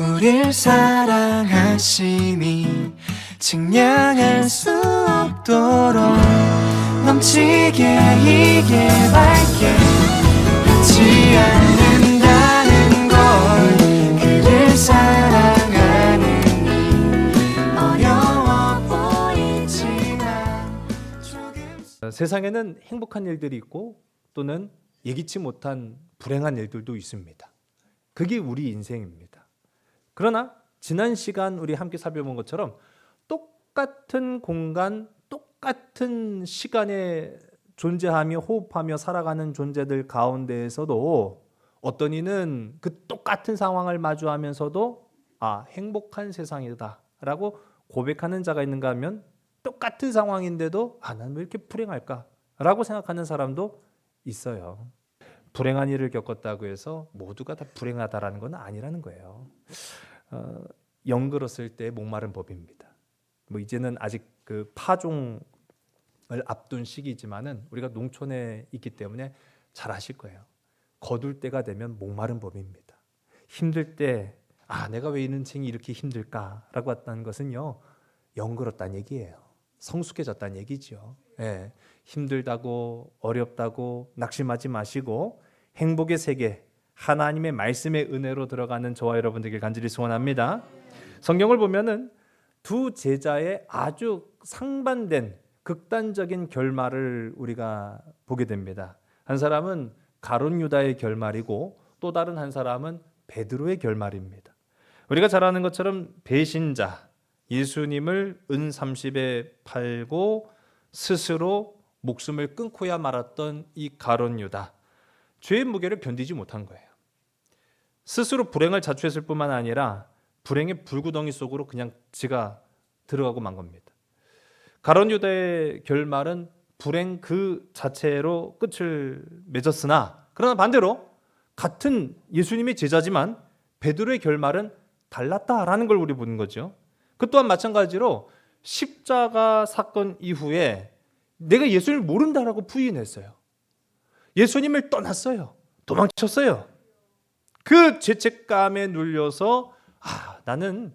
우릴 사랑하심이 측량할 수 없도록 넘치게 이게 밝게 변치 않는다는 걸 그를 사랑하는 어려워 보이지만 조금 세상에는 행복한 일들이 있고 또는 예기치 못한 불행한 일들도 있습니다. 그게 우리 인생입니다. 그러나 지난 시간 우리 함께 살펴본 것처럼 똑같은 공간, 똑같은 시간에 존재하며 호흡하며 살아가는 존재들 가운데에서도 어떤 이는 그 똑같은 상황을 마주하면서도 행복한 세상이다 라고 고백하는 자가 있는가 하면 똑같은 상황인데도 난 왜 이렇게 불행할까 라고 생각하는 사람도 있어요. 불행한 일을 겪었다고 해서 모두가 다 불행하다라는 건 아니라는 거예요. 영글었을 때 목마른 법입니다. 이제는 아직 그 파종을 앞둔 시기지만은 우리가 농촌에 있기 때문에 잘 아실 거예요. 거둘 때가 되면 목마른 법입니다. 힘들 때 내가 왜 인생이 이렇게 힘들까라고 했다는 것은요, 영글었다는 얘기예요. 성숙해졌다는 얘기죠. 예, 힘들다고 어렵다고 낙심하지 마시고 행복의 세계, 하나님의 말씀의 은혜로 들어가는 저와 여러분들에게 간절히 소원합니다. 성경을 보면은 두 제자의 아주 상반된 극단적인 결말을 우리가 보게 됩니다. 한 사람은 가룟 유다의 결말이고 또 다른 한 사람은 베드로의 결말입니다. 우리가 잘 아는 것처럼 배신자, 예수님을 은 30에 팔고 스스로 목숨을 끊고야 말았던 이 가룟 유다, 죄의 무게를 견디지 못한 거예요. 스스로 불행을 자초했을 뿐만 아니라 불행의 불구덩이 속으로 그냥 지가 들어가고 만 겁니다. 가룟 유다의 결말은 불행 그 자체로 끝을 맺었으나, 그러나 반대로 같은 예수님의 제자지만 베드로의 결말은 달랐다라는 걸 우리 보는 거죠. 그 또한 마찬가지로 십자가 사건 이후에 내가 예수님을 모른다라고 부인했어요. 예수님을 떠났어요. 도망쳤어요. 그 죄책감에 눌려서 나는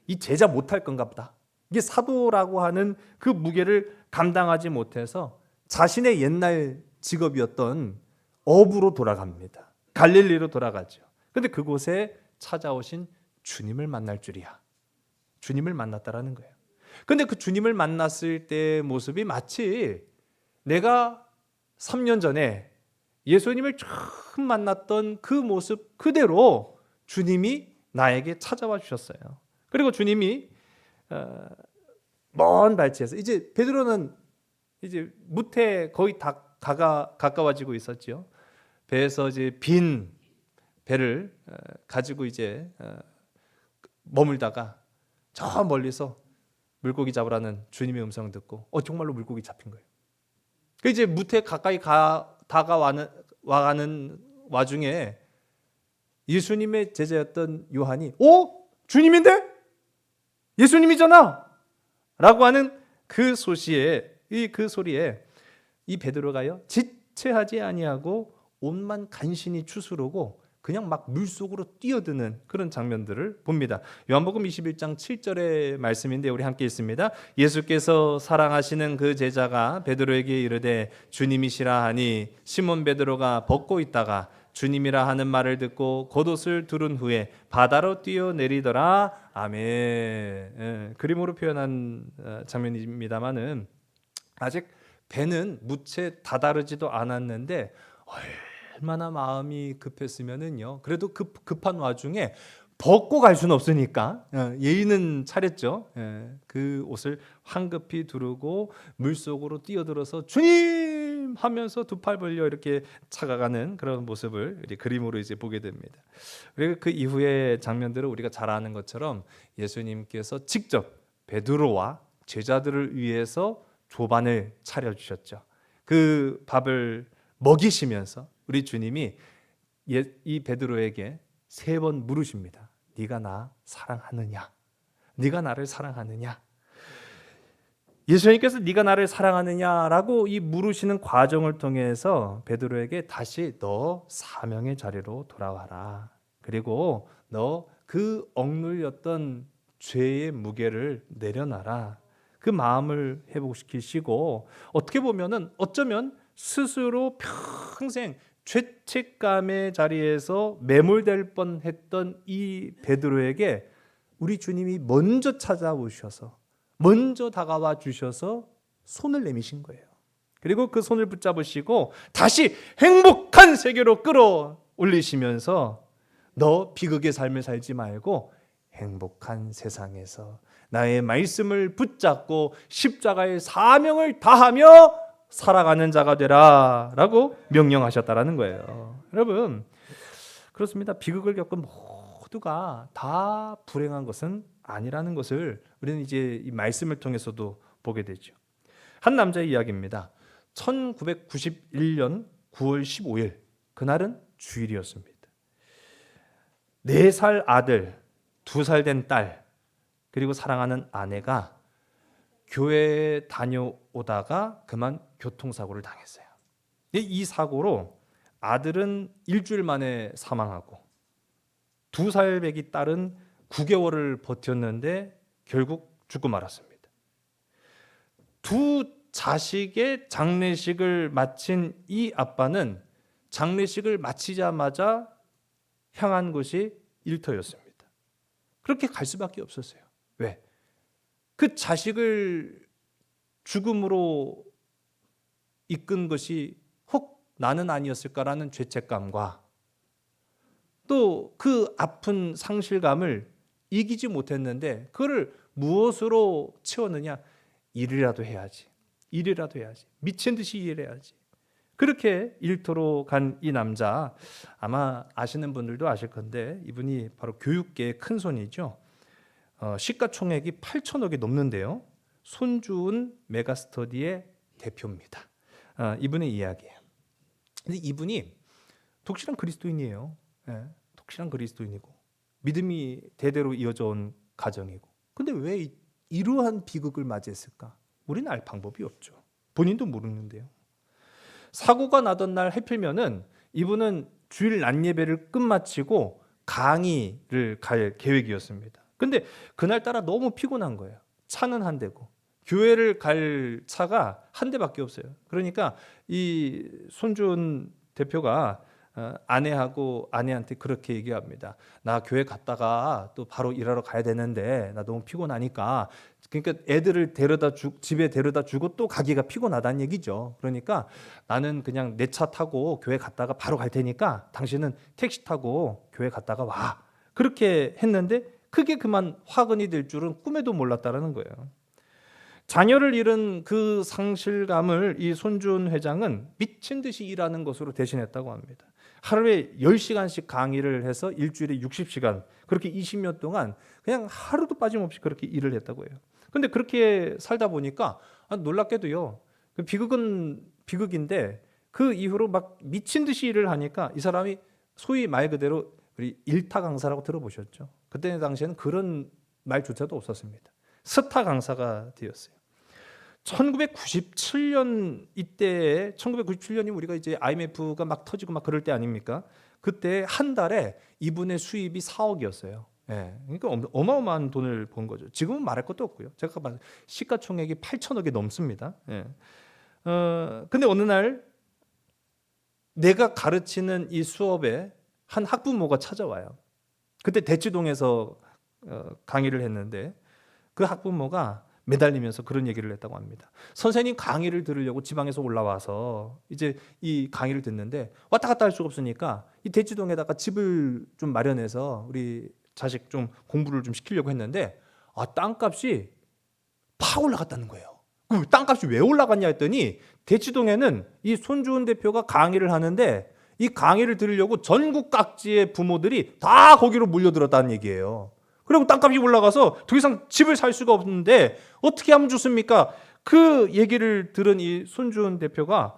이 제자 못할 건가 보다. 이게 사도라고 하는 그 무게를 감당하지 못해서 자신의 옛날 직업이었던 어부로 돌아갑니다. 갈릴리로 돌아가죠. 그런데 그곳에 찾아오신 주님을 만날 줄이야. 주님을 만났다라는 거예요. 그런데 그 주님을 만났을 때의 모습이 마치 내가 3년 전에 예수님을 처음 만났던 그 모습 그대로 주님이 나에게 찾아와 주셨어요. 그리고 주님이 먼 발치에서 이제 베드로는 이제 무태 거의 다 가까워지고 있었죠. 배에서 이제 빈 배를 가지고 이제 머물다가 저 멀리서 물고기 잡으라는 주님의 음성을 듣고 정말로 물고기 잡힌 거예요. 그 이제 무태 가까이 다가와가는 와중에 예수님의 제자였던 요한이 주님인데? 예수님이잖아! 라고 하는 그 소리에 이 베드로가요 지체하지 아니하고 옷만 간신히 추스르고 그냥 막 물속으로 뛰어드는 그런 장면들을 봅니다. 요한복음 21장 7절의 말씀인데 우리 함께 읽습니다. 예수께서 사랑하시는 그 제자가 베드로에게 이르되 주님이시라 하니 시몬 베드로가 벗고 있다가 주님이라 하는 말을 듣고 겉옷을 두른 후에 바다로 뛰어내리더라. 아멘. 그림으로 표현한 장면입니다만은 아직 배는 무채 다다르지도 않았는데 얼마나 마음이 급했으면은요. 그래도 급한 와중에 벗고 갈 수는 없으니까 예의는 차렸죠. 그 옷을 황급히 두르고 물속으로 뛰어들어서 주님 하면서 두 팔 벌려 이렇게 차가가는 그런 모습을 그림으로 이제 보게 됩니다. 그리고 그 이후의 장면들을 우리가 잘 아는 것처럼 예수님께서 직접 베드로와 제자들을 위해서 조반을 차려주셨죠. 그 밥을 먹이시면서 우리 주님이 이 베드로에게 3번 물으십니다. 네가 나 사랑하느냐? 네가 나를 사랑하느냐? 예수님께서 네가 나를 사랑하느냐라고 이 물으시는 과정을 통해서 베드로에게 다시 너 사명의 자리로 돌아와라. 그리고 너 그 억눌렸던 죄의 무게를 내려놔라. 그 마음을 회복시키시고 어떻게 보면은 어쩌면 스스로 평생 죄책감의 자리에서 매몰될 뻔했던 이 베드로에게 우리 주님이 먼저 찾아오셔서 먼저 다가와 주셔서 손을 내미신 거예요. 그리고 그 손을 붙잡으시고 다시 행복한 세계로 끌어올리시면서 너 비극의 삶을 살지 말고 행복한 세상에서 나의 말씀을 붙잡고 십자가의 사명을 다하며 살아가는 자가 되라 라고 명령하셨다라는 거예요. 여러분, 그렇습니다. 비극을 겪은 모두가 다 불행한 것은 아니라는 것을 우리는 이제 이 말씀을 통해서도 보게 되죠. 한 남자의 이야기입니다. 1991년 9월 15일 그날은 주일이었습니다. 4살 아들, 2살 된 딸, 그리고 사랑하는 아내가 교회에 다녀오다가 그만 교통사고를 당했어요. 이 사고로 아들은 일주일 만에 사망하고 2살 배기 딸은 9개월을 버텼는데 결국 죽고 말았습니다. 두 자식의 장례식을 마친 이 아빠는 장례식을 마치자마자 향한 곳이 일터였습니다. 그렇게 갈 수밖에 없었어요. 왜? 그 자식을 죽음으로 이끈 것이 혹 나는 아니었을까라는 죄책감과 또 그 아픈 상실감을 이기지 못했는데 그거를 무엇으로 채웠느냐? 일이라도 해야지. 일이라도 해야지. 미친 듯이 일해야지. 그렇게 일터로 간 이 남자, 아마 아시는 분들도 아실 건데 이분이 바로 교육계의 큰 손이죠. 시가총액이 8천억이 넘는데요. 손주은 메가스터디의 대표입니다. 이분의 이야기예요. 근데 이분이 독실한 그리스도인이에요. 예, 독실한 그리스도인이고 믿음이 대대로 이어져 온 가정이고. 근데 왜 이러한 비극을 맞이했을까? 우리는 알 방법이 없죠. 본인도 모르는데요. 사고가 나던 날 해필면은 이분은 주일 낮 예배를 끝마치고 강의를 갈 계획이었습니다. 근데 그날따라 너무 피곤한 거예요. 차는 한 대고 교회를 갈 차가 한 대밖에 없어요. 그러니까 이 손준 대표가 아내하고 아내한테 그렇게 얘기합니다. 나 교회 갔다가 또 바로 일하러 가야 되는데 나 너무 피곤하니까, 그러니까 애들을 집에 데려다 주고 또 가기가 피곤하다는 얘기죠. 그러니까 나는 그냥 내 차 타고 교회 갔다가 바로 갈 테니까 당신은 택시 타고 교회 갔다가 와. 그렇게 했는데 그게 그만 화근이 될 줄은 꿈에도 몰랐다라는 거예요. 자녀를 잃은 그 상실감을 이 손준 회장은 미친 듯이 일하는 것으로 대신했다고 합니다. 하루에 10시간씩 강의를 해서 일주일에 60시간, 그렇게 20년 동안 그냥 하루도 빠짐없이 그렇게 일을 했다고 해요. 근데 그렇게 살다 보니까 놀랍게도요, 그 비극은 비극인데 그 이후로 막 미친 듯이 일을 하니까 이 사람이 소위 말 그대로 우리 일타 강사라고 들어보셨죠? 그때 당시에는 그런 말조차도 없었습니다. 스타 강사가 되었어요. 1997년 이때에 1997년이 우리가 이제 IMF가 막 터지고 막 그럴 때 아닙니까? 그때 한 달에 이분의 수입이 4억이었어요. 예, 그러니까 어마어마한 돈을 번 거죠. 지금은 말할 것도 없고요. 제가 봤을 때 시가총액이 8천억이 넘습니다. 예. 근데 어느 날 내가 가르치는 이 수업에 한 학부모가 찾아와요. 그때 대치동에서 강의를 했는데 그 학부모가 매달리면서 그런 얘기를 했다고 합니다. 선생님 강의를 들으려고 지방에서 올라와서 이제 이 강의를 듣는데 왔다 갔다 할 수가 없으니까 이 대치동에다가 집을 좀 마련해서 우리 자식 좀 공부를 좀 시키려고 했는데 땅값이 팍 올라갔다는 거예요. 그 땅값이 왜 올라갔냐 했더니 대치동에는 이 손주은 대표가 강의를 하는데 이 강의를 들으려고 전국 각지의 부모들이 다 거기로 몰려들었다는 얘기예요. 그리고 땅값이 올라가서 더 이상 집을 살 수가 없는데 어떻게 하면 좋습니까? 그 얘기를 들은 이 손주은 대표가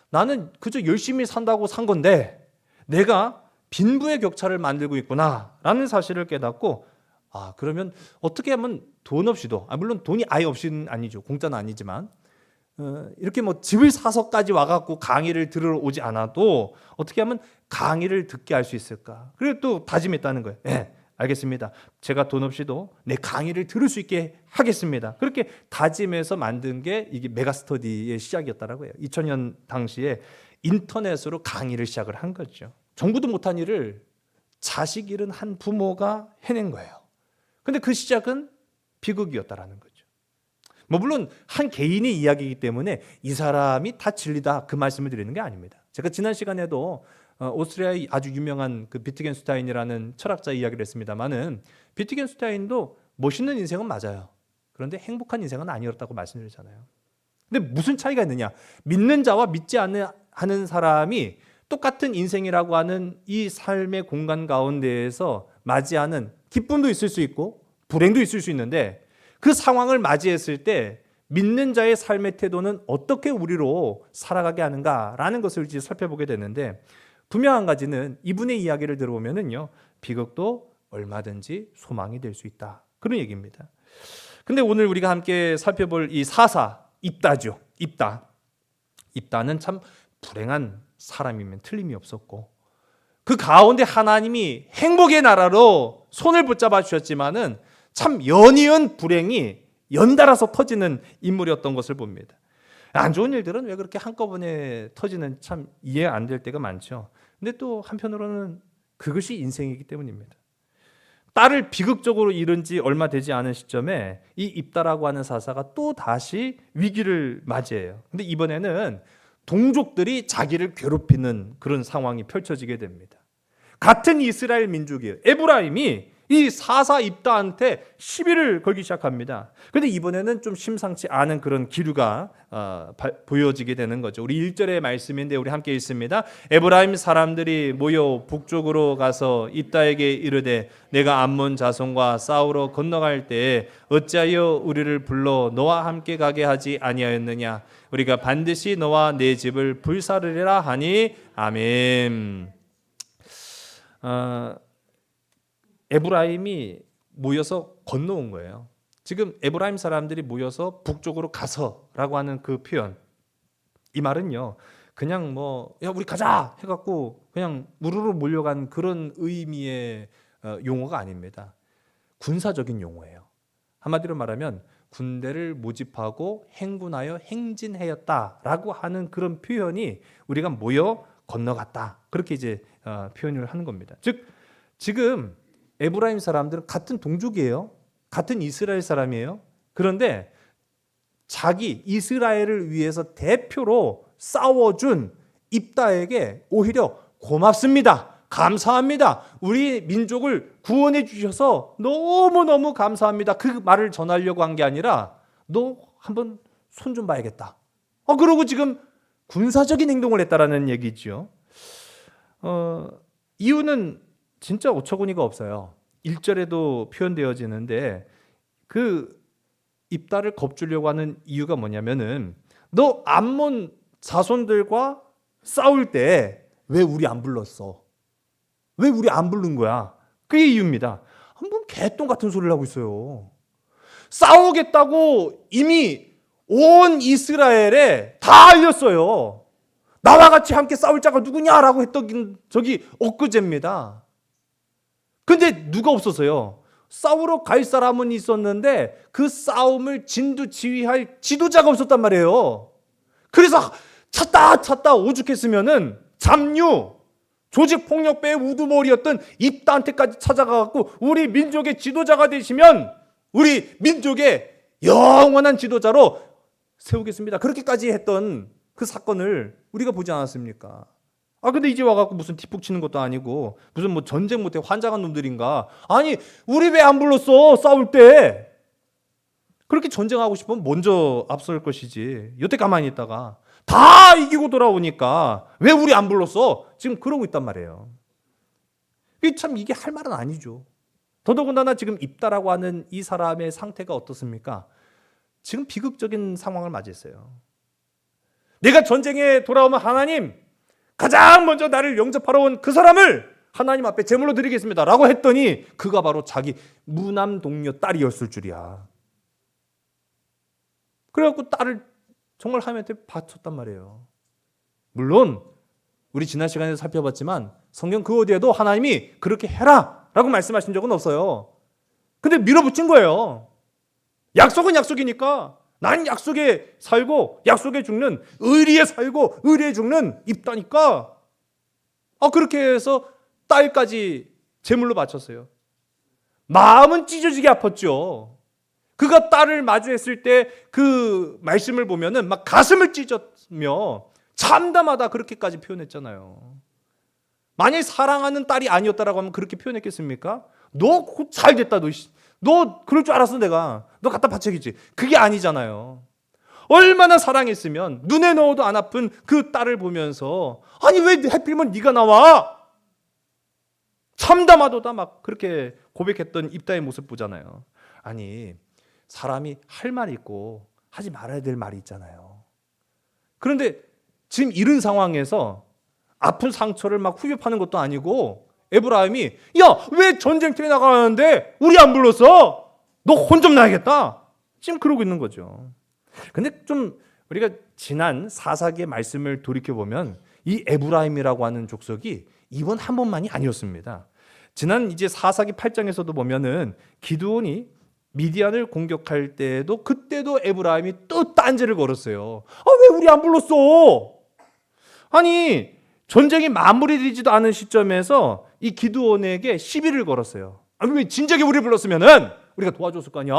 나는 그저 열심히 산다고 산 건데 내가 빈부의 격차를 만들고 있구나 라는 사실을 깨닫고 그러면 어떻게 하면 돈 없이도, 물론 돈이 아예 없이는 아니죠. 공짜는 아니지만 이렇게 뭐 집을 사서까지 와갖고 강의를 들으러 오지 않아도 어떻게 하면 강의를 듣게 할 수 있을까? 그리고 또 다짐했다는 거예요. 알겠습니다. 제가 돈 없이도 내 강의를 들을 수 있게 하겠습니다. 그렇게 다짐해서 만든 게 이게 메가스터디의 시작이었다라고 해요. 2000년 당시에 인터넷으로 강의를 시작을 한 거죠. 정부도 못한 일을 자식 잃은 한 부모가 해낸 거예요. 근데 그 시작은 비극이었다라는 거죠. 뭐 물론 한 개인의 이야기이기 때문에 이 사람이 다 진리다 그 말씀을 드리는 게 아닙니다. 제가 지난 시간에도 오스트리아의 아주 유명한 그 비트겐슈타인이라는 철학자 이야기를 했습니다만은 비트겐슈타인도 멋있는 인생은 맞아요. 그런데 행복한 인생은 아니었다고 말씀드리잖아요. 근데 무슨 차이가 있느냐? 믿는 자와 믿지 않는 사람이 똑같은 인생이라고 하는 이 삶의 공간 가운데에서 맞이하는 기쁨도 있을 수 있고 불행도 있을 수 있는데 그 상황을 맞이했을 때 믿는 자의 삶의 태도는 어떻게 우리로 살아가게 하는가라는 것을 이제 살펴보게 되는데 분명한 가지는 이분의 이야기를 들어보면은요 비극도 얼마든지 소망이 될 수 있다 그런 얘기입니다. 근데 오늘 우리가 함께 살펴볼 이 사사 입다죠. 입다는 참 불행한 사람이면 틀림이 없었고 그 가운데 하나님이 행복의 나라로 손을 붙잡아 주셨지만은 참 연이은 불행이 연달아서 터지는 인물이었던 것을 봅니다. 안 좋은 일들은 왜 그렇게 한꺼번에 터지는 참 이해 안 될 때가 많죠. 근데 또 한편으로는 그것이 인생이기 때문입니다. 딸을 비극적으로 잃은 지 얼마 되지 않은 시점에 이 입다라고 하는 사사가 또 다시 위기를 맞이해요. 근데 이번에는 동족들이 자기를 괴롭히는 그런 상황이 펼쳐지게 됩니다. 같은 이스라엘 민족이에요. 에브라임이 이 사사 입다한테 시비를 걸기 시작합니다. 그런데 이번에는 좀 심상치 않은 그런 기류가 보여지게 되는 거죠. 우리 1절의 말씀인데 우리 함께 읽습니다. 에브라임 사람들이 모여 북쪽으로 가서 입다에게 이르되 내가 암몬 자손과 싸우러 건너갈 때에 어찌하여 우리를 불러 너와 함께 가게 하지 아니하였느냐. 우리가 반드시 너와 내 집을 불사르리라 하니 아멘. 에브라임이 모여서 건너온 거예요. 지금 에브라임 사람들이 모여서 북쪽으로 가서라고 하는 그 표현, 이 말은요 그냥 뭐 야 우리 가자 해갖고 그냥 우르르 몰려간 그런 의미의 용어가 아닙니다. 군사적인 용어예요. 한마디로 말하면 군대를 모집하고 행군하여 행진하였다라고 하는 그런 표현이 우리가 모여 건너갔다 그렇게 이제 표현을 하는 겁니다. 즉 지금 에브라임 사람들은 같은 동족이에요. 같은 이스라엘 사람이에요. 그런데 자기 이스라엘을 위해서 대표로 싸워준 입다에게 오히려 고맙습니다. 감사합니다. 우리 민족을 구원해 주셔서 너무너무 감사합니다. 그 말을 전하려고 한 게 아니라 너 한번 손 좀 봐야겠다. 그러고 지금 군사적인 행동을 했다라는 얘기죠. 이유는 진짜 어처구니가 없어요. 1절에도 표현되어지는데 그 입다를 겁주려고 하는 이유가 뭐냐면은 너 암몬 자손들과 싸울 때 왜 우리 안 불렀어? 왜 우리 안 부른 거야? 그게 이유입니다. 한번 개똥 같은 소리를 하고 있어요. 싸우겠다고 이미 온 이스라엘에 다 알렸어요. 나와 같이 함께 싸울 자가 누구냐라고 했던 적이 엊그제입니다. 근데 누가 없었어요? 싸우러 갈 사람은 있었는데 그 싸움을 진두지휘할 지도자가 없었단 말이에요. 그래서 찾다 오죽했으면은 잡류, 조직폭력배의 우두머리였던 입다한테까지 찾아가갖고 우리 민족의 지도자가 되시면 우리 민족의 영원한 지도자로 세우겠습니다. 그렇게까지 했던 그 사건을 우리가 보지 않았습니까? 근데 이제 와갖고 무슨 뒷북 치는 것도 아니고 무슨 뭐 전쟁 못해 환장한 놈들인가? 아니 우리 왜 안 불렀어 싸울 때? 그렇게 전쟁하고 싶으면 먼저 앞설 것이지. 여태 가만히 있다가 다 이기고 돌아오니까 왜 우리 안 불렀어? 지금 그러고 있단 말이에요. 참 이게 할 말은 아니죠. 더더군다나 지금 입다라고 하는 이 사람의 상태가 어떻습니까? 지금 비극적인 상황을 맞이했어요. 내가 전쟁에 돌아오면 하나님 가장 먼저 나를 영접하러 온 그 사람을 하나님 앞에 제물로 드리겠습니다 라고 했더니 그가 바로 자기 무남 동료 딸이었을 줄이야. 그래갖고 딸을 정말 하나님한테 바쳤단 말이에요. 물론 우리 지난 시간에도 살펴봤지만 성경 그 어디에도 하나님이 그렇게 해라 라고 말씀하신 적은 없어요. 근데 밀어붙인 거예요. 약속은 약속이니까 난 약속에 살고 약속에 죽는, 의리에 살고 의리에 죽는 입다니까. 그렇게 해서 딸까지 제물로 바쳤어요. 마음은 찢어지게 아팠죠. 그가 딸을 마주했을 때 그 말씀을 보면은 막 가슴을 찢었며 참담하다 그렇게까지 표현했잖아요. 만약에 사랑하는 딸이 아니었다라고 하면 그렇게 표현했겠습니까? 너 잘 됐다, 너 그럴 줄 알았어 내가. 너 갖다 바쳐야겠지. 그게 아니잖아요. 얼마나 사랑했으면 눈에 넣어도 안 아픈 그 딸을 보면서 아니 왜 하필이면 네가 나와? 참담하도다 막 그렇게 고백했던 입다의 모습 보잖아요. 아니 사람이 할 말이 있고 하지 말아야 될 말이 있잖아요. 그런데 지금 이런 상황에서 아픈 상처를 막 후벼파는 것도 아니고 에브라임이 야 왜 전쟁터에 나가는데 우리 안 불렀어? 너 혼 좀 나야겠다. 지금 그러고 있는 거죠. 근데 좀 우리가 지난 사사기의 말씀을 돌이켜보면 이 에브라임이라고 하는 족속이 이번 한 번만이 아니었습니다. 지난 이제 사사기 8장에서도 보면은 기드온이 미디안을 공격할 때에도 그때도 에브라임이 또 딴지를 걸었어요. 왜 우리 안 불렀어? 아니 전쟁이 마무리되지도 않은 시점에서 이 기드온에게 시비를 걸었어요. 아니 왜 진작에 우리 불렀으면은 우리가 도와줬을 거 아니야?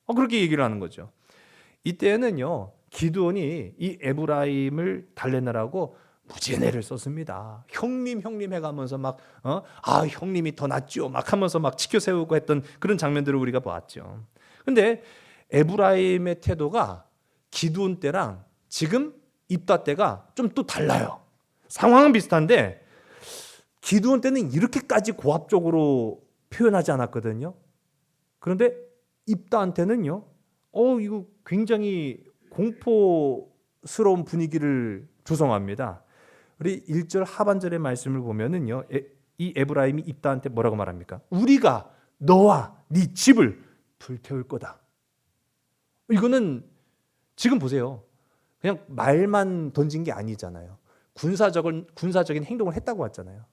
그렇게 얘기를 하는 거죠. 이때는요 기드온이 이 에브라임을 달래느라고 무제내를 썼습니다. 형님 해가면서 막 형님이 더 낫죠 막 하면서 막 치켜 세우고 했던 그런 장면들을 우리가 보았죠. 근데 에브라임의 태도가 기드온 때랑 지금 입다 때가 좀 또 달라요. 상황은 비슷한데 기드온 때는 이렇게까지 고압적으로 표현하지 않았거든요. 그런데 입다한테는요 이거 굉장히 공포스러운 분위기를 조성합니다. 우리 1절 하반절의 말씀을 보면은요 이 에브라임이 입다한테 뭐라고 말합니까? 우리가 너와 네 집을 불태울 거다. 이거는 지금 보세요. 그냥 말만 던진 게 아니잖아요. 군사적인 행동을 했다고 왔잖아요.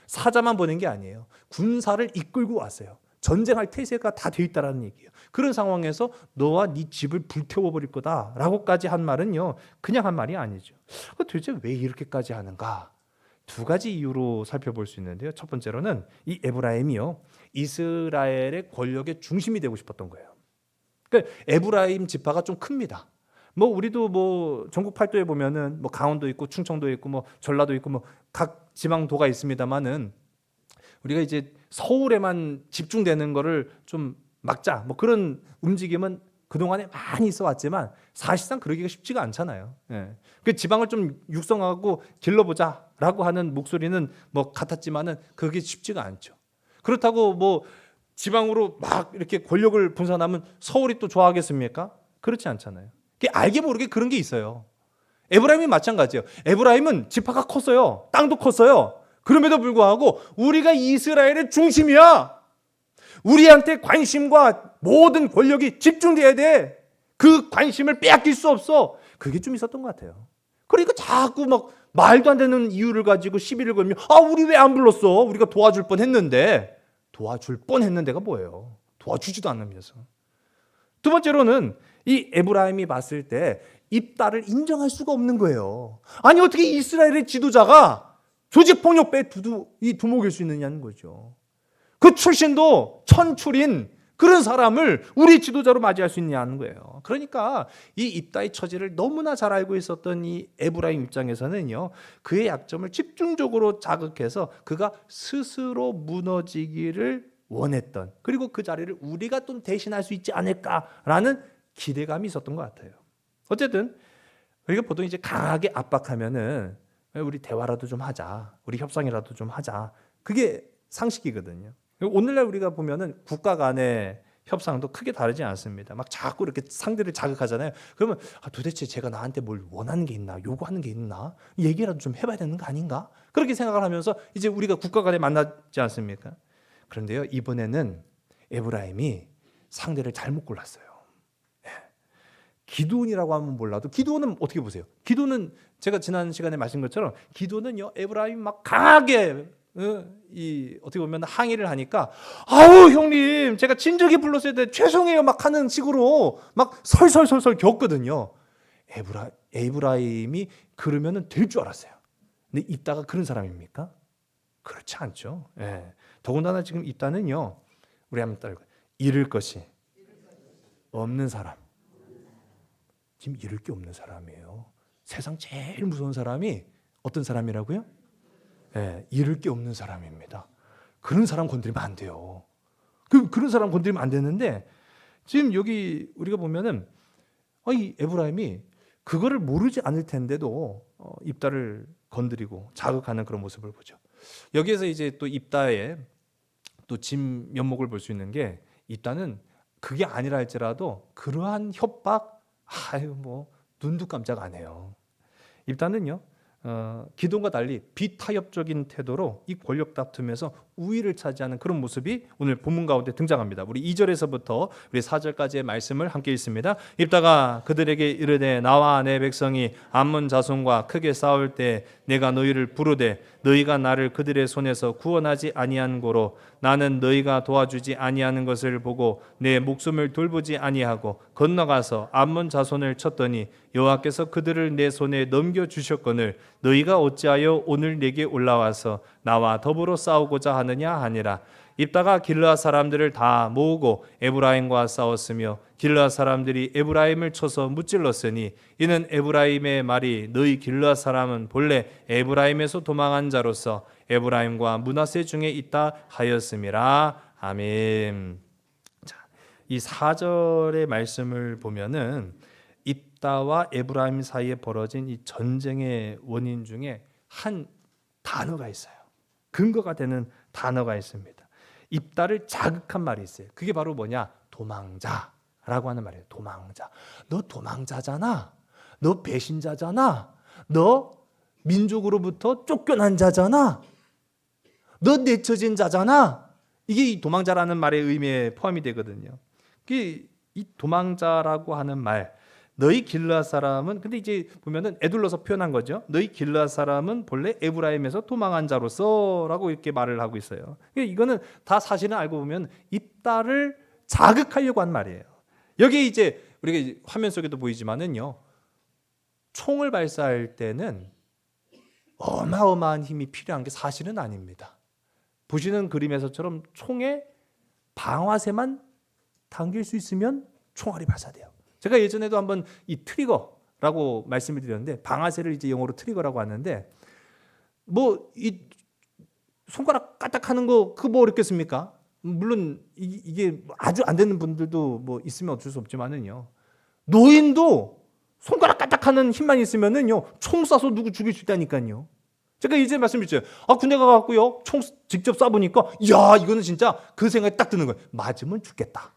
사자만 보낸 게 아니에요. 군사를 이끌고 왔어요. 전쟁할 태세가 다 돼 있다라는 얘기예요. 그런 상황에서 너와 네 집을 불태워버릴 거다라고까지 한 말은요 그냥 한 말이 아니죠. 도대체 왜 이렇게까지 하는가? 두 가지 이유로 살펴볼 수 있는데요. 첫 번째로는 이 에브라임이요 이스라엘의 권력의 중심이 되고 싶었던 거예요. 그러니까 에브라임 지파가 좀 큽니다. 우리도 전국 팔도에 보면은 강원도 있고 충청도 있고 전라도 있고 각 지방도가 있습니다만은 우리가 이제 서울에만 집중되는 거를 좀 막자 그런 움직임은 그동안에 많이 있어 왔지만 사실상 그러기가 쉽지가 않잖아요. 그 지방을 좀 육성하고 길러보자라고 하는 목소리는 같았지만은 그게 쉽지가 않죠. 그렇다고 지방으로 막 이렇게 권력을 분산하면 서울이 또 좋아하겠습니까? 그렇지 않잖아요. 알게 모르게 그런 게 있어요. 에브라임이 마찬가지예요. 에브라임은 지파가 컸어요. 땅도 컸어요. 그럼에도 불구하고 우리가 이스라엘의 중심이야. 우리한테 관심과 모든 권력이 집중돼야 돼. 그 관심을 빼앗길 수 없어. 그게 좀 있었던 것 같아요. 그러니까 자꾸 말도 안 되는 이유를 가지고 시비를 걸며 우리 왜 안 불렀어? 우리가 도와줄 뻔했는데가 뭐예요? 도와주지도 않으면서. 두 번째로는 이 에브라임이 봤을 때 입다를 인정할 수가 없는 거예요. 아니 어떻게 이스라엘의 지도자가 조직폭력배의 두목일 수 있느냐는 거죠. 그 출신도 천출인 그런 사람을 우리 지도자로 맞이할 수 있냐는 거예요. 그러니까 이 입다의 처지를 너무나 잘 알고 있었던 이 에브라임 입장에서는요 그의 약점을 집중적으로 자극해서 그가 스스로 무너지기를 원했던, 그리고 그 자리를 우리가 좀 대신할 수 있지 않을까라는 기대감이 있었던 것 같아요. 어쨌든 우리가 보통 이제 강하게 압박하면은 우리 대화라도 좀 하자, 우리 협상이라도 좀 하자, 그게 상식이거든요. 오늘날 우리가 보면은 국가 간의 협상도 크게 다르지 않습니다. 막 자꾸 이렇게 상대를 자극하잖아요. 그러면 도대체 제가 나한테 뭘 원하는 게 있나, 요구하는 게 있나, 얘기라도 좀 해봐야 되는 거 아닌가, 그렇게 생각을 하면서 이제 우리가 국가 간에 만나지 않습니까? 그런데요 이번에는 에브라임이 상대를 잘못 골랐어요. 기드온이라고 하면 몰라도 기드온은 어떻게 보세요? 기드온은 제가 지난 시간에 말씀드린 것처럼 기드온은요 에브라임 막 강하게 어떻게 보면 항의를 하니까 아우 형님 제가 진즉에 불렀어야 돼 죄송해요 막 하는 식으로 막 설설설설 겪거든요. 에브라임이 그러면은 될 줄 알았어요. 근데 입다가 그런 사람입니까? 그렇지 않죠. 예. 더군다나 지금 입다는요. 우리 한번 따라해. 잃을 것이 없는 사람. 지금 잃을 게 없는 사람이에요. 세상 제일 무서운 사람이 어떤 사람이라고요? 예, 잃을 게 없는 사람입니다. 그런 사람 건드리면 안 돼요. 그런 사람 건드리면 안 되는데 지금 여기 우리가 보면은 이 에브라임이 그거를 모르지 않을 텐데도 입다를 건드리고 자극하는 그런 모습을 보죠. 여기에서 이제 또 입다의 또 진 면목을 볼 수 있는 게 입다는 그게 아니라 할지라도 그러한 협박 눈도 깜짝 안 해요. 입다는요. 기존과 달리 비타협적인 태도로 이 권력 다툼에서 우위를 차지하는 그런 모습이 오늘 본문 가운데 등장합니다. 우리 2절에서부터 우리 4절까지의 말씀을 함께 읽습니다. 입다가 그들에게 이르되 나와 내 백성이 암몬 자손과 크게 싸울 때 내가 너희를 부르되 너희가 나를 그들의 손에서 구원하지 아니한 고로 나는 너희가 도와주지 아니하는 것을 보고 내 목숨을 돌보지 아니하고 건너가서 암몬 자손을 쳤더니 여호와께서 그들을 내 손에 넘겨 주셨거늘 너희가 어찌하여 오늘 내게 올라와서 나와 더불어 싸우고자 하느냐 하니라. 입다가 길르앗 사람들을 다 모으고 에브라임과 싸웠으며 길르앗 사람들이 에브라임을 쳐서 무찔렀으니 이는 에브라임의 말이 너희 길르앗 사람은 본래 에브라임에서 도망한 자로서 에브라임과 므낫세 중에 있다 하였음이라. 아멘. 자, 이 4절의 말씀을 보면은 입다와 에브라임 사이에 벌어진 이 전쟁의 원인 중에 한 단어가 있어요. 근거가 되는 단어가 있습니다. 입다를 자극한 말이 있어요. 그게 바로 뭐냐? 도망자라고 하는 말이에요. 도망자. 너 도망자잖아. 너 배신자잖아. 너 민족으로부터 쫓겨난 자잖아. 너 내쳐진 자잖아. 이게 이 도망자라는 말의 의미에 포함이 되거든요. 이 도망자라고 하는 말, 너희 길르앗 사람은 근데 이제 보면은 에둘러서 표현한 거죠. 너희 길르앗 사람은 본래 에브라임에서 도망한 자로서라고 이렇게 말을 하고 있어요. 이거는 다 사실은 알고 보면 입다를 자극하려고 한 말이에요. 여기 이제 우리가 화면 속에도 보이지만은요, 총을 발사할 때는 어마어마한 힘이 필요한 게 사실은 아닙니다. 보시는 그림에서처럼 총에 방아쇠만 당길 수 있으면 총알이 발사돼요. 제가 예전에도 한번 이 트리거라고 말씀을 드렸는데 방아쇠를 이제 영어로 트리거라고 하는데 뭐 이 손가락 까딱하는 거 그거 뭐 어렵겠습니까? 물론 이게 아주 안 되는 분들도 뭐 있으면 어쩔 수 없지만은요. 노인도 손가락 까딱하는 힘만 있으면은요 총 쏴서 누구 죽일 수 있다니까요. 제가 이제 말씀드렸죠. 군대 가갖고요 총 직접 쏴보니까 야 이거는 진짜 그 생각이 딱 드는 거예요. 맞으면 죽겠다.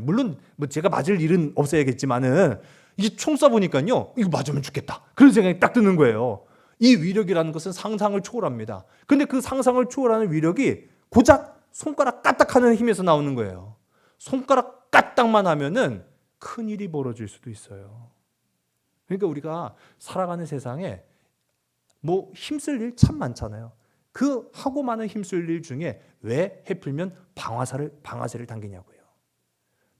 물론 뭐 제가 맞을 일은 없어야겠지만은 이게 총 쏴보니까요 이거 맞으면 죽겠다 그런 생각이 딱 드는 거예요. 이 위력이라는 것은 상상을 초월합니다. 근데 그 상상을 초월하는 위력이 고작 손가락 까딱하는 힘에서 나오는 거예요. 손가락 까딱만 하면은 큰 일이 벌어질 수도 있어요. 그러니까 우리가 살아가는 세상에 뭐 힘쓸 일 참 많잖아요. 그 하고 많은 힘쓸 일 중에 왜 해필면 방아쇠를 당기냐고요.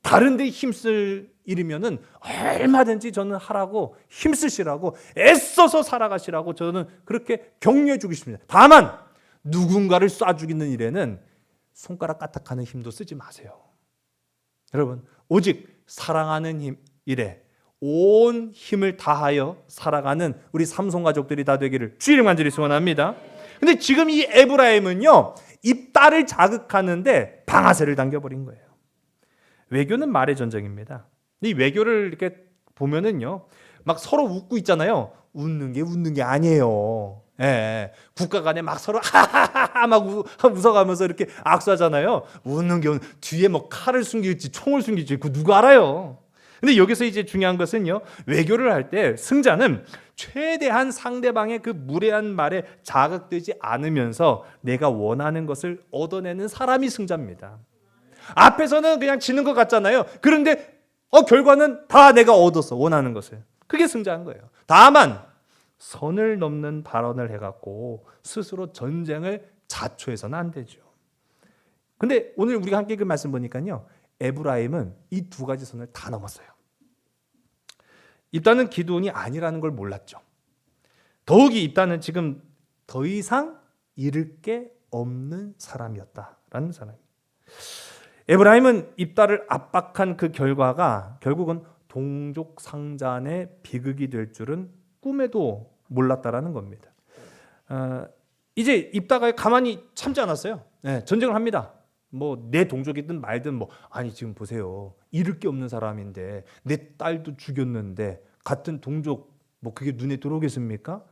다른 데 힘쓸 일이면은 얼마든지 저는 하라고 힘쓰시라고 애써서 살아가시라고 저는 그렇게 격려해 주고 싶습니다. 다만 누군가를 쏴 죽이는 일에는 손가락 까딱하는 힘도 쓰지 마세요. 여러분 오직 사랑하는 일에 온 힘을 다하여 살아가는 우리 삼손 가족들이 다 되기를 주의 이름 간절히 소원합니다. 근데 지금 이 에브라임은요 입다를 자극하는데 방아쇠를 당겨버린 거예요. 외교는 말의 전쟁입니다. 이 외교를 이렇게 보면은요, 막 서로 웃고 있잖아요. 웃는 게 아니에요. 예, 국가 간에 막 서로 하하하하 막 웃어가면서 이렇게 악수하잖아요. 웃는 게 뒤에 뭐 칼을 숨길지 총을 숨길지 그 누가 알아요. 근데 여기서 이제 중요한 것은요, 외교를 할 때 승자는 최대한 상대방의 그 무례한 말에 자극되지 않으면서 내가 원하는 것을 얻어내는 사람이 승자입니다. 앞에서는 그냥 지는 것 같잖아요. 그런데 결과는 다 내가 얻었어. 원하는 것을. 그게 승자인 거예요. 다만 선을 넘는 발언을 해갖고 스스로 전쟁을 자초해서는 안 되죠. 근데 오늘 우리가 함께 그 말씀 보니까요, 에브라임은 이 두 가지 선을 다 넘었어요. 입다는 기드온이 아니라는 걸 몰랐죠. 더욱이 입다는 지금 더 이상 잃을 게 없는 사람이었다라는 사람이에요. 에브라임은 입다를 압박한 그 결과가 결국은 동족 상잔의 비극이 될 줄은 꿈에도 몰랐다라는 겁니다. 이제 입다가 가만히 참지 않았어요. 네, 전쟁을 합니다. 뭐 내 동족이든 말든 뭐 아니 지금 보세요. 잃을 게 없는 사람인데 내 딸도 죽였는데 같은 동족 뭐 그게 눈에 들어오겠습니까?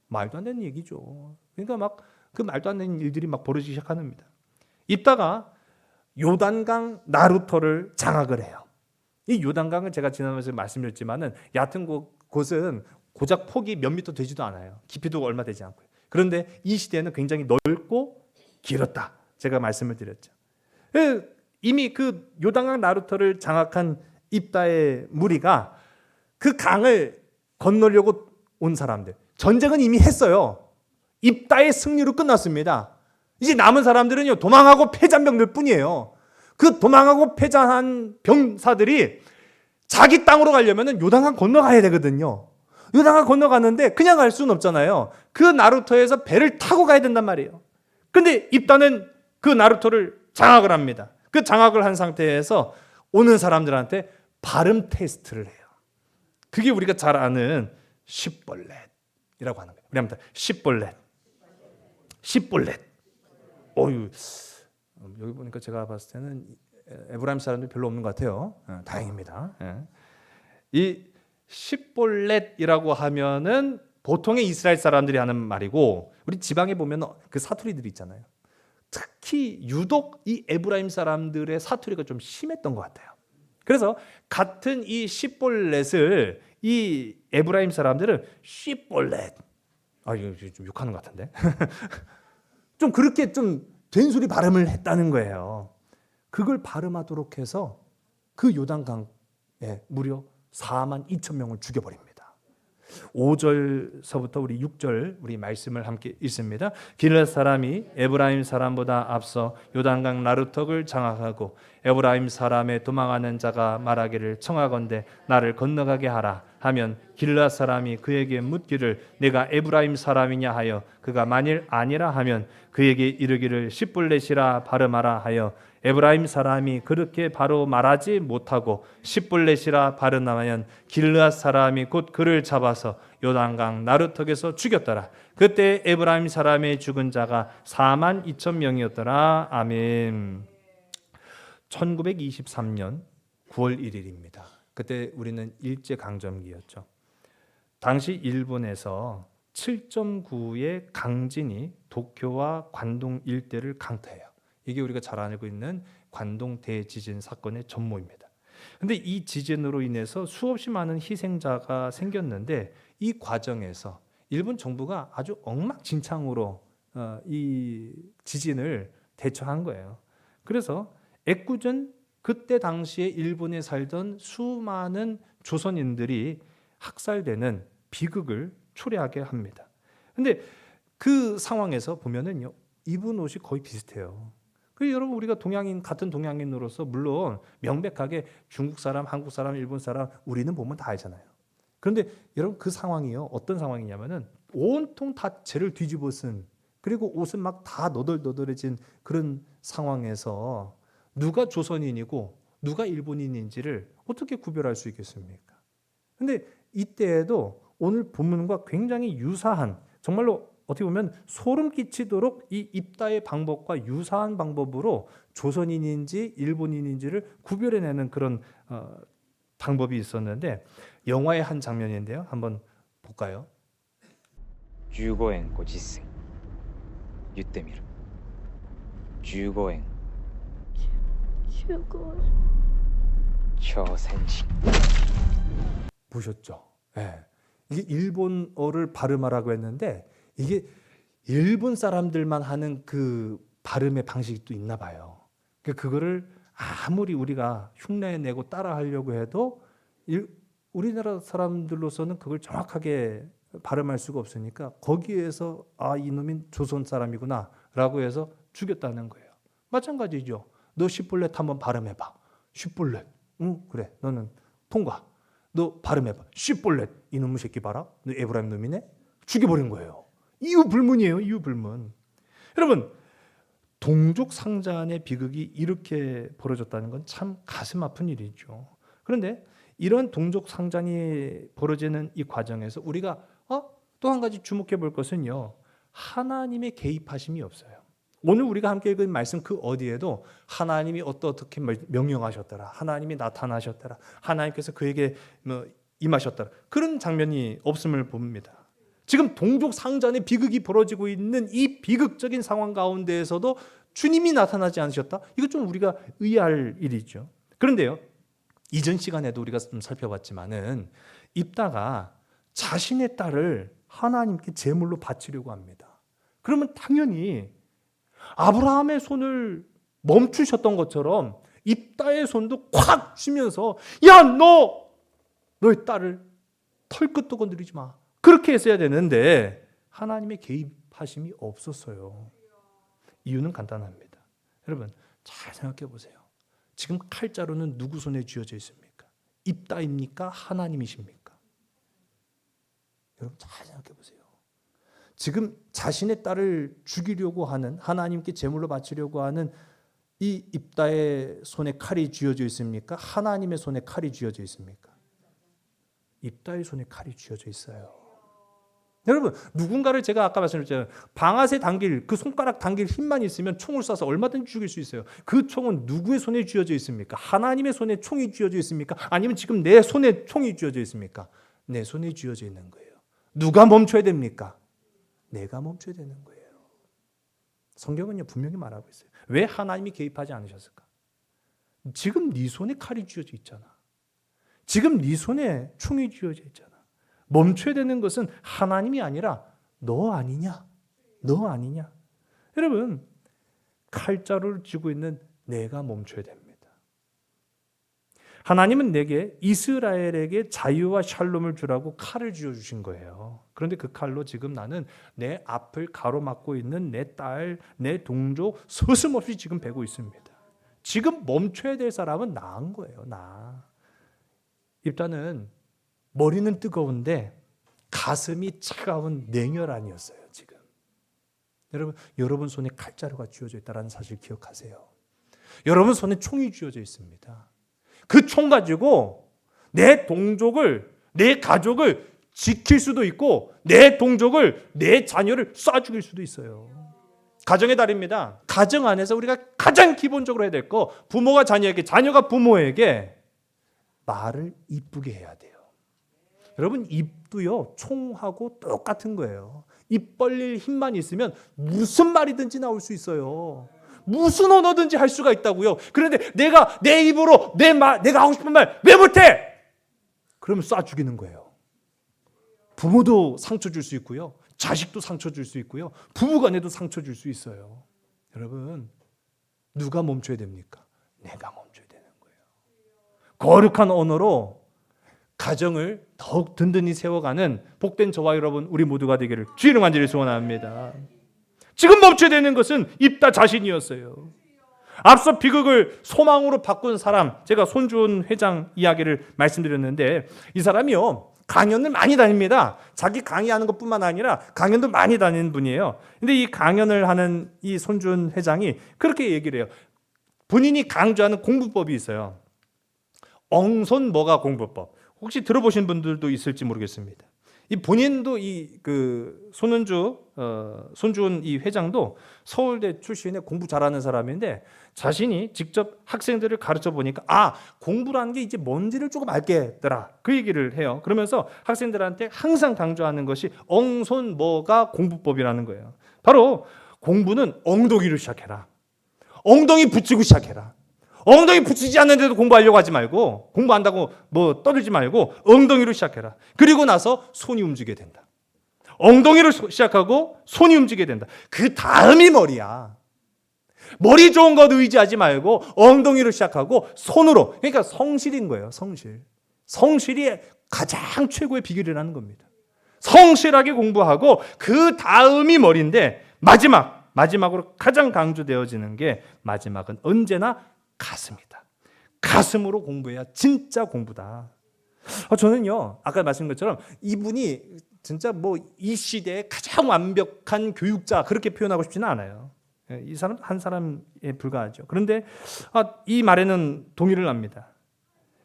말도 안 되는 얘기죠. 그러니까 막 그 말도 안 되는 일들이 막 벌어지기 시작합니다. 입다가 요단강 나루터를 장악을 해요. 이 요단강은 제가 지난번에 말씀드렸지만은 얕은 곳은 고작 폭이 몇 미터 되지도 않아요. 깊이도 얼마 되지 않고요. 그런데 이 시대는 굉장히 넓고 길었다. 제가 말씀을 드렸죠. 이미 그 요단강 나루터를 장악한 입다의 무리가 그 강을 건너려고 온 사람들. 전쟁은 이미 했어요. 입다의 승리로 끝났습니다. 이제 남은 사람들은요, 도망하고 패잔 병들 뿐이에요. 그 도망하고 패잔한 병사들이 자기 땅으로 가려면 요단강 건너가야 되거든요. 요단강 건너가는데 그냥 갈 수는 없잖아요. 그 나루터에서 배를 타고 가야 된단 말이에요. 근데 입다는 그 나루터를 장악을 합니다. 그 장악을 한 상태에서 오는 사람들한테 발음 테스트를 해요. 그게 우리가 잘 아는 십벌렛이라고 하는 거예요. 우리 한번 십벌렛. 어유, 여기 보니까 제가 봤을 때는 에브라임 사람들이 별로 없는 것 같아요. 다행입니다. 이 십볼렛이라고 하면은 보통의 이스라엘 사람들이 하는 말이고, 우리 지방에 보면 그 사투리들이 있잖아요. 특히 유독 이 에브라임 사람들의 사투리가 좀 심했던 것 같아요. 그래서 같은 이 십볼렛을 이 에브라임 사람들은 십볼렛, 이거 좀 욕하는 것 같은데. 좀 그렇게 좀 된소리 발음을 했다는 거예요. 그걸 발음하도록 해서 그 요단강에 무려 4만 2천 명을 죽여버립니다. 5절서부터 우리 6절 우리 말씀을 함께 읽습니다. 길앗 사람이 에브라임 사람보다 앞서 요단강 나루턱을 장악하고 에브라임 사람의 도망하는 자가 말하기를 청하건대 나를 건너가게 하라 하면 길앗 사람이 그에게 묻기를 내가 에브라임 사람이냐 하여 그가 만일 아니라 하면 그에게 이르기를 십불렛이라 발음하라 하여 에브라임 사람이 그렇게 바로 말하지 못하고 십불렛이라 발음하면 길앗 사람이 곧 그를 잡아서 요단강 나루턱에서 죽였더라. 그때 에브라임 사람의 죽은 자가 4만 2천 명이었더라. 아멘. 1923년 9월 1일입니다. 그때 우리는 일제강점기였죠. 당시 일본에서 7.9의 강진이 도쿄와 관동 일대를 강타해요. 이게 우리가 잘 알고 있는 관동 대지진 사건의 전모입니다. 그런데 이 지진으로 인해서 수없이 많은 희생자가 생겼는데 이 과정에서 일본 정부가 아주 엉망진창으로 이 지진을 대처한 거예요. 그래서 애꿎은 그때 당시에 일본에 살던 수많은 조선인들이 학살되는 비극을 초래하게 합니다. 근데 그 상황에서 보면은요, 입은 옷이 거의 비슷해요. 그 여러분 우리가 동양인 같은 동양인으로서 물론 명백하게 중국 사람, 한국 사람, 일본 사람 우리는 보면 다 알잖아요. 그런데 여러분 그 상황이요, 어떤 상황이냐면은 온통 다 죄를 뒤집어 쓴, 그리고 옷은 막 다 너덜너덜해진 그런 상황에서 누가 조선인이고 누가 일본인인지를 어떻게 구별할 수 있겠습니까? 근데 이때에도 오늘 본문과 굉장히 유사한, 정말로 어떻게 보면 소름 끼치도록 이 입다의 방법과 유사한 방법으로 조선인인지 일본인인지를 구별해내는 그런 방법이 있었는데, 영화의 한 장면인데요. 한번 볼까요? 15円50銭言ってみる15円朝鮮人 보셨죠? 네. 이게 일본어를 발음하라고 했는데 이게 일본 사람들만 하는 그 발음의 방식이 또 있나 봐요. 그거를 아무리 우리가 흉내내고 따라하려고 해도 우리나라 사람들로서는 그걸 정확하게 발음할 수가 없으니까 거기에서 이놈이 조선 사람이구나 라고 해서 죽였다는 거예요. 마찬가지죠. 너 시볼렛 한번 발음해봐. 시볼렛. 응, 그래. 너는 통과. 너 발음해봐. 시볼렛. 이놈의 새끼 봐라. 너 에브라임 놈이네. 죽여버린 거예요. 이유 불문이에요. 이유 불문. 여러분, 동족 상잔의 비극이 이렇게 벌어졌다는 건 참 가슴 아픈 일이죠. 그런데 이런 동족 상잔이 벌어지는 이 과정에서 우리가 또 한 가지 주목해 볼 것은요. 하나님의 개입하심이 없어요. 오늘 우리가 함께 읽은 말씀 그 어디에도 하나님이 어떻게 명령하셨더라. 하나님이 나타나셨더라. 하나님께서 그에게 임하셨더라. 그런 장면이 없음을 봅니다. 지금 동족 상잔의 비극이 벌어지고 있는 이 비극적인 상황 가운데에서도 주님이 나타나지 않으셨다? 이거 좀 우리가 의아할 일이죠. 그런데요. 이전 시간에도 우리가 좀 살펴봤지만은 입다가 자신의 딸을 하나님께 제물로 바치려고 합니다. 그러면 당연히 아브라함의 손을 멈추셨던 것처럼 입다의 손도 콱 쥐면서 야, 너의 딸을 털끝도 건드리지 마. 그렇게 했어야 되는데 하나님의 개입하심이 없었어요. 이유는 간단합니다. 여러분 잘 생각해 보세요. 지금 칼자루는 누구 손에 쥐어져 있습니까? 입다입니까? 하나님이십니까? 여러분 잘 생각해 보세요. 지금 자신의 딸을 죽이려고 하는, 하나님께 제물로 바치려고 하는 이 입다의 손에 칼이 쥐어져 있습니까? 하나님의 손에 칼이 쥐어져 있습니까? 입다의 손에 칼이 쥐어져 있어요. 여러분, 누군가를 제가 아까 말씀드렸잖아요. 방아쇠 당길, 그 손가락 당길 힘만 있으면 총을 쏴서 얼마든지 죽일 수 있어요. 그 총은 누구의 손에 쥐어져 있습니까? 하나님의 손에 총이 쥐어져 있습니까? 아니면 지금 내 손에 총이 쥐어져 있습니까? 내 손에 쥐어져 있는 거예요. 누가 멈춰야 됩니까? 내가 멈춰야 되는 거예요. 성경은요 분명히 말하고 있어요. 왜 하나님이 개입하지 않으셨을까? 지금 네 손에 칼이 쥐어져 있잖아. 지금 네 손에 총이 쥐어져 있잖아. 멈춰야 되는 것은 하나님이 아니라 너 아니냐? 너 아니냐? 여러분, 칼자루를 쥐고 있는 내가 멈춰야 됩니다. 하나님은 내게 이스라엘에게 자유와 샬롬을 주라고 칼을 쥐어주신 거예요. 그런데 그 칼로 지금 나는 내 앞을 가로막고 있는 내 딸, 내 동족 서슴없이 지금 베고 있습니다. 지금 멈춰야 될 사람은 나인 거예요. 나. 일단은 머리는 뜨거운데 가슴이 차가운 냉혈한이었어요. 지금. 여러분 손에 칼자루가 쥐어져 있다는 사실 기억하세요. 여러분 손에 총이 쥐어져 있습니다. 그 총 가지고 내 동족을, 내 가족을 지킬 수도 있고 내 동족을, 내 자녀를 쏴 죽일 수도 있어요. 가정의 달입니다. 가정 안에서 우리가 가장 기본적으로 해야 될 거, 부모가 자녀에게, 자녀가 부모에게 말을 이쁘게 해야 돼요. 여러분, 입도요 총하고 똑같은 거예요. 입 벌릴 힘만 있으면 무슨 말이든지 나올 수 있어요. 무슨 언어든지 할 수가 있다고요. 그런데 내가 내 입으로 내가 하고 싶은 말 왜 못해? 그러면 쏴 죽이는 거예요. 부모도 상처 줄 수 있고요. 자식도 상처 줄 수 있고요. 부부간에도 상처 줄 수 있어요. 여러분, 누가 멈춰야 됩니까? 내가 멈춰야 되는 거예요. 거룩한 언어로 가정을 더욱 든든히 세워가는 복된 저와 여러분 우리 모두가 되기를 주의로 간절히 소원합니다. 지금 멈춰야 되는 것은 입다 자신이었어요. 앞서 비극을 소망으로 바꾼 사람, 제가 손주은 회장 이야기를 말씀드렸는데 이 사람이요 강연을 많이 다닙니다. 자기 강의하는 것뿐만 아니라 강연도 많이 다니는 분이에요. 근데 이 강연을 하는 이 손주은 회장이 그렇게 얘기를 해요. 본인이 강조하는 공부법이 있어요. 엉손머가 공부법. 혹시 들어보신 분들도 있을지 모르겠습니다. 이 본인도 이 그 손주은 이 회장도 서울대 출신의 공부 잘하는 사람인데 자신이 직접 학생들을 가르쳐 보니까 공부라는 게 이제 뭔지를 조금 알겠더라. 그 얘기를 해요. 그러면서 학생들한테 항상 강조하는 것이 엉손머가 공부법이라는 거예요. 바로 공부는 엉덩이로 시작해라. 엉덩이 붙이고 시작해라. 엉덩이 붙이지 않는데도 공부하려고 하지 말고, 공부한다고 뭐 떠들지 말고 엉덩이로 시작해라. 그리고 나서 손이 움직이게 된다. 엉덩이로 시작하고 손이 움직이게 된다. 그 다음이 머리야. 머리 좋은 것 의지하지 말고 엉덩이로 시작하고 손으로. 그러니까 성실인 거예요. 성실이 가장 최고의 비결이라는 겁니다. 성실하게 공부하고 그 다음이 머리인데 마지막 마지막으로 가장 강조되어지는 게 마지막은 언제나 가슴이다. 가슴으로 공부해야 진짜 공부다. 저는요, 아까 말씀드린 것처럼 이분이 진짜 뭐 이 시대의 가장 완벽한 교육자 그렇게 표현하고 싶지는 않아요. 이 사람 한 사람에 불과하죠. 그런데 이 말에는 동의를 합니다.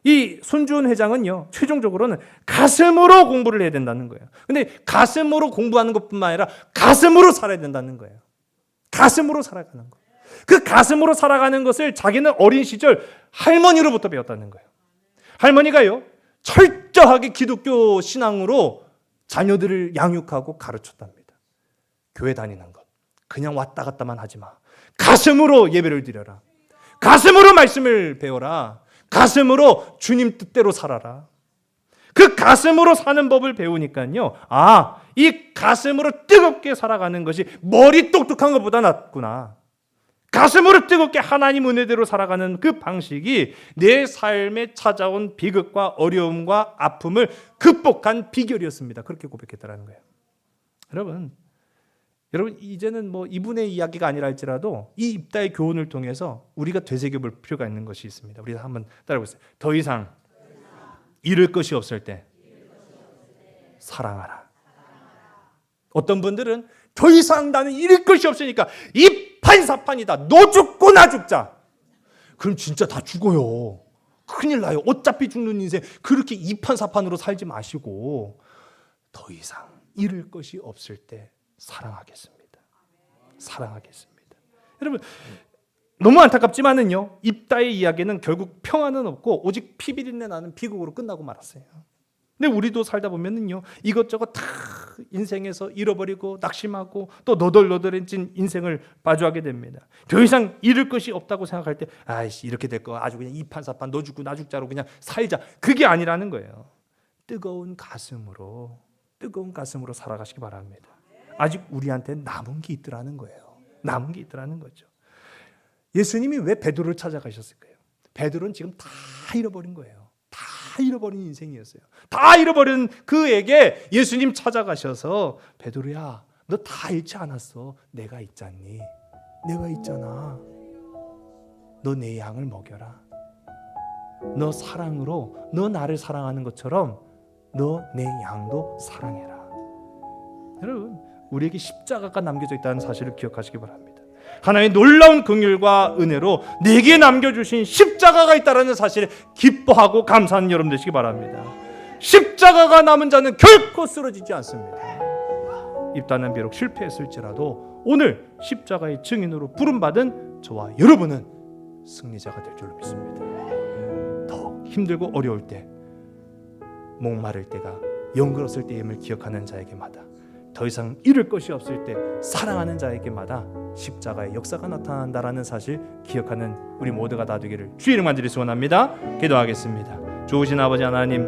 이 손주은 회장은요, 최종적으로는 가슴으로 공부를 해야 된다는 거예요. 근데 가슴으로 공부하는 것뿐만 아니라 가슴으로 살아야 된다는 거예요. 가슴으로 살아가는 거. 그 가슴으로 살아가는 것을 자기는 어린 시절 할머니로부터 배웠다는 거예요. 할머니가요, 철저하게 기독교 신앙으로 자녀들을 양육하고 가르쳤답니다. 교회 다니는 것, 그냥 왔다 갔다만 하지 마. 가슴으로 예배를 드려라. 가슴으로 말씀을 배워라. 가슴으로 주님 뜻대로 살아라. 그 가슴으로 사는 법을 배우니까요, 이 가슴으로 뜨겁게 살아가는 것이 머리 똑똑한 것보다 낫구나. 가슴으로 뜨겁게 하나님 은혜대로 살아가는 그 방식이 내 삶에 찾아온 비극과 어려움과 아픔을 극복한 비결이었습니다. 그렇게 고백했다는 거예요. 여러분 이제는 뭐 이분의 이야기가 아니라 할지라도 이 입다의 교훈을 통해서 우리가 되새겨볼 필요가 있는 것이 있습니다. 우리 한번 따라해보세요. 더 이상 잃을 것이 없을 때 사랑하라. 어떤 분들은 더 이상 나는 잃을 것이 없으니까 이판사판이다. 너 죽고 나 죽자. 그럼 진짜 다 죽어요. 큰일 나요. 어차피 죽는 인생 그렇게 이판사판으로 살지 마시고 더 이상 잃을 것이 없을 때 사랑하겠습니다. 사랑하겠습니다. 여러분 너무 안타깝지만은요, 입다의 이야기는 결국 평안은 없고 오직 피비린내 나는 비극으로 끝나고 말았어요. 근데 우리도 살다 보면은요, 이것저것 다 인생에서 잃어버리고 낙심하고 또 너덜너덜해진 인생을 마주하게 됩니다. 더 이상 잃을 것이 없다고 생각할 때 아이씨 이렇게 될 거 아주 그냥 이판사판 너 죽고 나 죽자로 그냥 살자. 그게 아니라는 거예요. 뜨거운 가슴으로 살아가시기 바랍니다. 아직 우리한테 남은 게 있더라는 거예요. 남은 게 있더라는 거죠. 예수님이 왜 베드로를 찾아가셨을까요? 베드로는 지금 다 잃어버린 거예요. 다 잃어버린 인생이었어요. 다 잃어버린 그에게 예수님 찾아가셔서 베드로야, 너 다 잃지 않았어. 내가 있잖니. 내가 있잖아. 너 내 양을 먹여라. 너 사랑으로 너 나를 사랑하는 것처럼 너 내 양도 사랑해라. 여러분 우리에게 십자가가 남겨져 있다는 사실을 기억하시기 바랍니다. 하나님의 놀라운 긍휼과 은혜로 내게 남겨주신 십자가가 있다는 사실에 기뻐하고 감사하는 여러분 되시기 바랍니다. 십자가가 남은 자는 결코 쓰러지지 않습니다. 입단은 비록 실패했을지라도 오늘 십자가의 증인으로 부름받은 저와 여러분은 승리자가 될 줄로 믿습니다. 더 힘들고 어려울 때, 목마를 때가 영그러웠을 때임을 기억하는 자에게마다, 더 이상 잃을 것이 없을 때 사랑하는 자에게마다 십자가의 역사가 나타난다라는 사실 기억하는 우리 모두가 다 되기를 주의 이름 간절히 소원합니다. 기도하겠습니다. 좋으신 아버지 하나님,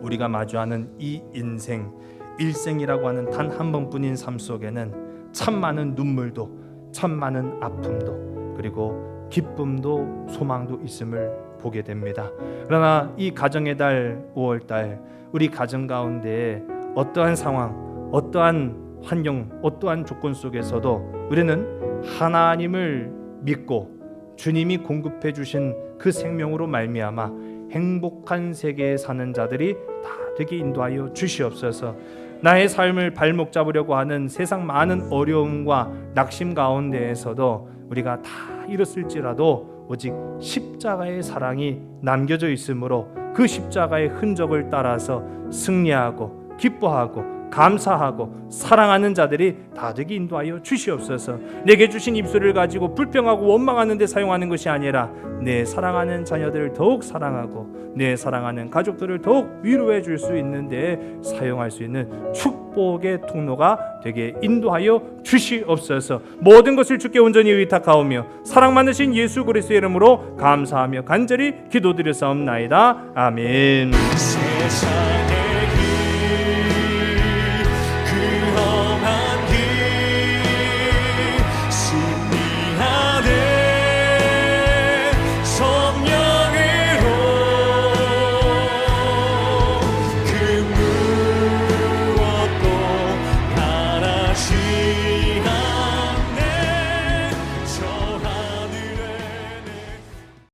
우리가 마주하는 이 인생, 일생이라고 하는 단 한 번뿐인 삶 속에는 참 많은 눈물도, 참 많은 아픔도, 그리고 기쁨도 소망도 있음을 보게 됩니다. 그러나 이 가정의 달 5월달, 우리 가정 가운데 어떠한 상황, 어떠한 환경, 어떠한 조건 속에서도 우리는 하나님을 믿고 주님이 공급해 주신 그 생명으로 말미암아 행복한 세계에 사는 자들이 다 되게 인도하여 주시옵소서. 나의 삶을 발목 잡으려고 하는 세상 많은 어려움과 낙심 가운데에서도 우리가 다 잃었을지라도 오직 십자가의 사랑이 남겨져 있으므로 그 십자가의 흔적을 따라서 승리하고 기뻐하고 감사하고 사랑하는 자들이 다 되게 인도하여 주시옵소서. 내게 주신 입술을 가지고 불평하고 원망하는 데 사용하는 것이 아니라 내 사랑하는 자녀들을 더욱 사랑하고 내 사랑하는 가족들을 더욱 위로해 줄 수 있는 데 사용할 수 있는 축복의 통로가 되게 인도하여 주시옵소서. 모든 것을 주께 온전히 의탁하오며 사랑 많으신 예수 그리스도의 이름으로 감사하며 간절히 기도드렸사옵나이다. 아멘. 세상